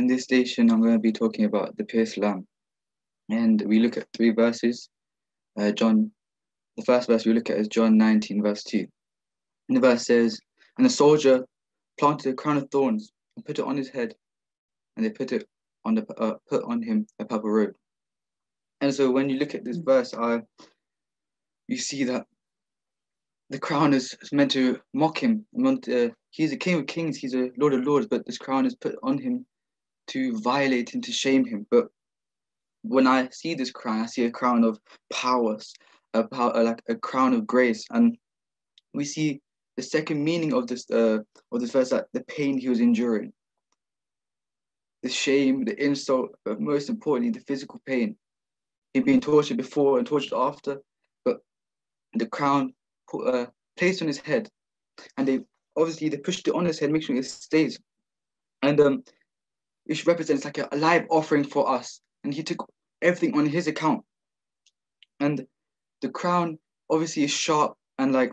In this station, I'm going to be talking about the pierced lamb. And we look at three verses. The first verse we look at is John 19, verse 2. And the verse says, "And the soldier planted a crown of thorns and put it on his head, and they put on him a purple robe." And so when you look at this verse, you see that the crown is meant to mock him. He's a king of kings, he's a lord of lords, but this crown is put on him to violate him, to shame him. But when I see this crown, I see a crown of power, like a crown of grace. And we see the second meaning of this verse, that the pain he was enduring, the shame, the insult, but most importantly, the physical pain. He'd been tortured before and tortured after, but the crown placed on his head, and they pushed it on his head, make sure it stays. And it represents like a live offering for us. And he took everything on his account. And the crown obviously is sharp and like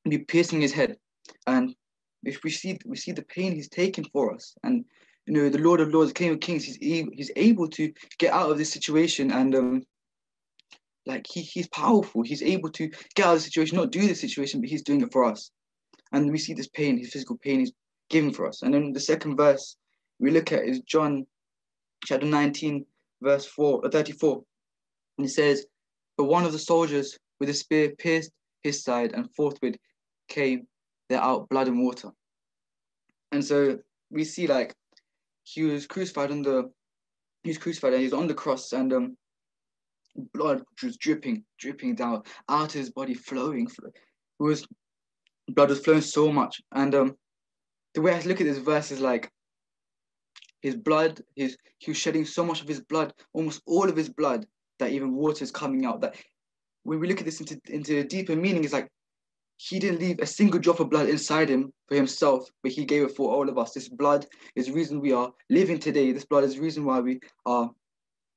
be piercing his head. And if we see the pain he's taken for us. And the Lord of Lords, King of Kings, he's able to get out of this situation. And he's powerful. He's able to get out of the situation, not do the situation, but he's doing it for us. And we see this pain, his physical pain he's giving for us. And then the second verse we look at is John chapter 19, verse 34. And it says, "But one of the soldiers with a spear pierced his side, and forthwith came there out blood and water." And so we see like he was crucified and he was on the cross, and blood was dripping down out of his body, flowing. Blood was flowing so much. And the way I look at this verse is like his blood, he was shedding so much of his blood, almost all of his blood, that even water is coming out. That when we look at this into a deeper meaning, it's like he didn't leave a single drop of blood inside him for himself, but he gave it for all of us. This blood is the reason we are living today. This blood is the reason why we are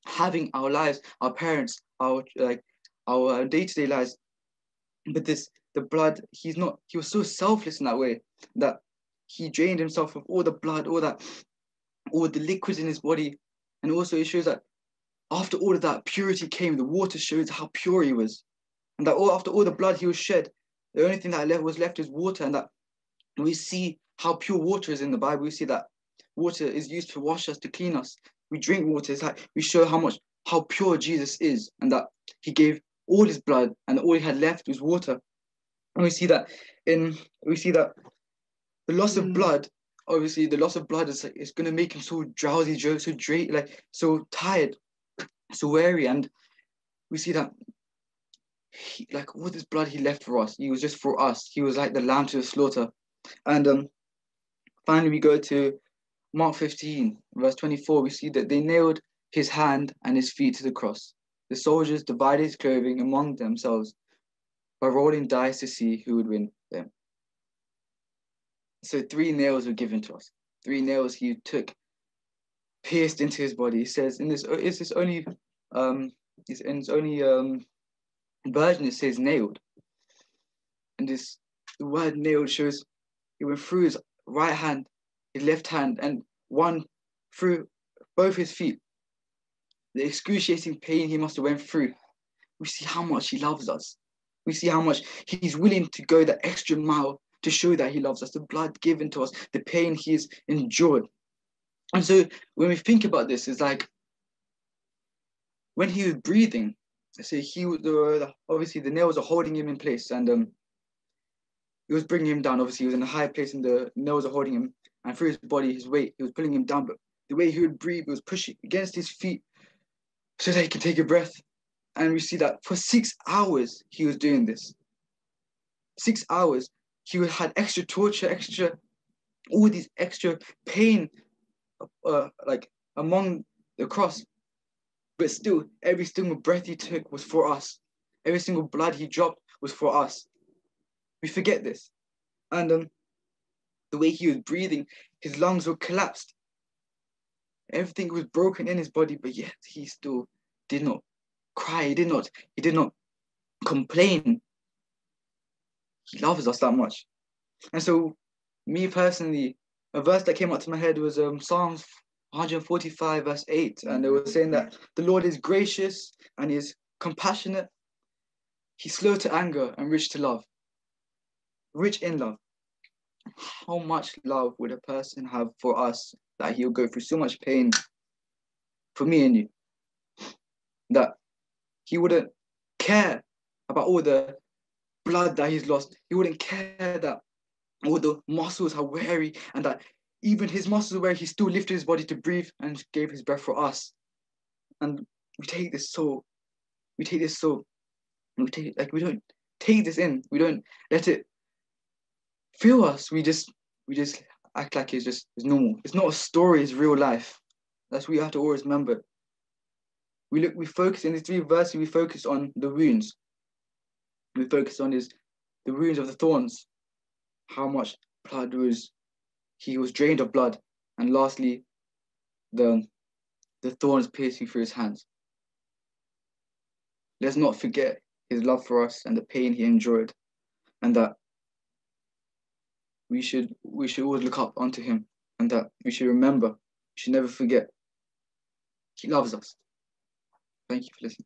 having our lives, our parents, our day-to-day lives. But the blood, he was so selfless in that way that he drained himself of all the blood, all the liquids in his body. And also it shows that after all of that purity came, the water shows how pure he was. And that after all the blood he was shed, the only thing that was left is water. And that we see how pure water is in the Bible. We see that water is used to wash us, to clean us. We drink water. It's like we show how pure Jesus is, and that he gave all his blood and all he had left was water. And we see that the loss of blood, obviously the loss of blood is going to make him so drowsy, so tired, so weary. And we see that all this blood he left for us, he was just for us. He was like the lamb to the slaughter. And finally we go to Mark 15, verse 24. We see that they nailed his hand and his feet to the cross. The soldiers divided his clothing among themselves by rolling dice to see who would win them. So 3 nails were given to us. 3 nails he took, pierced into his body. He says in this only version it says nailed. And the word nailed shows he went through his right hand, his left hand, and one through both his feet. The excruciating pain he must have went through. We see how much he loves us. We see how much he's willing to go that extra mile to show that he loves us. The blood given to us, the pain he has endured. And so when we think about this, it's like when he was breathing, so obviously the nails are holding him in place, and it was bringing him down. Obviously he was in a high place and the nails are holding him, and through his body, his weight, he was pulling him down. But the way he would breathe, he was pushing against his feet so that he could take a breath. And we see that for 6 hours he was doing this. 6 hours he had extra torture, all these extra pain among the cross. But still, every single breath he took was for us. Every single blood he dropped was for us. We forget this. And the way he was breathing, his lungs were collapsed. Everything was broken in his body, but yet he still did not cry. He did not complain. He loves us that much. And so, me personally, a verse that came up to my head was Psalms 145 verse 8, and they were saying that the Lord is gracious and is compassionate. He's slow to anger and rich to love, rich in love. How much love would a person have for us that he'll go through so much pain for me and you, that he wouldn't care about all the blood that he's lost. He wouldn't care that all the muscles are weary, and that even his muscles are weary, he still lifted his body to breathe and gave his breath for us. And we take this so, we take this so, we take like we don't take this in. We don't let it fill us. We just act like it's normal. It's not a story. It's real life. That's what we have to always remember. We focus in these 3 verses. We focus on the wounds. We focus on the wounds of the thorns. How much blood he was drained of blood, and lastly, the thorns piercing through his hands. Let's not forget his love for us and the pain he endured, and that we should always look up unto him, and that we should remember, we should never forget, he loves us. Thank you for listening.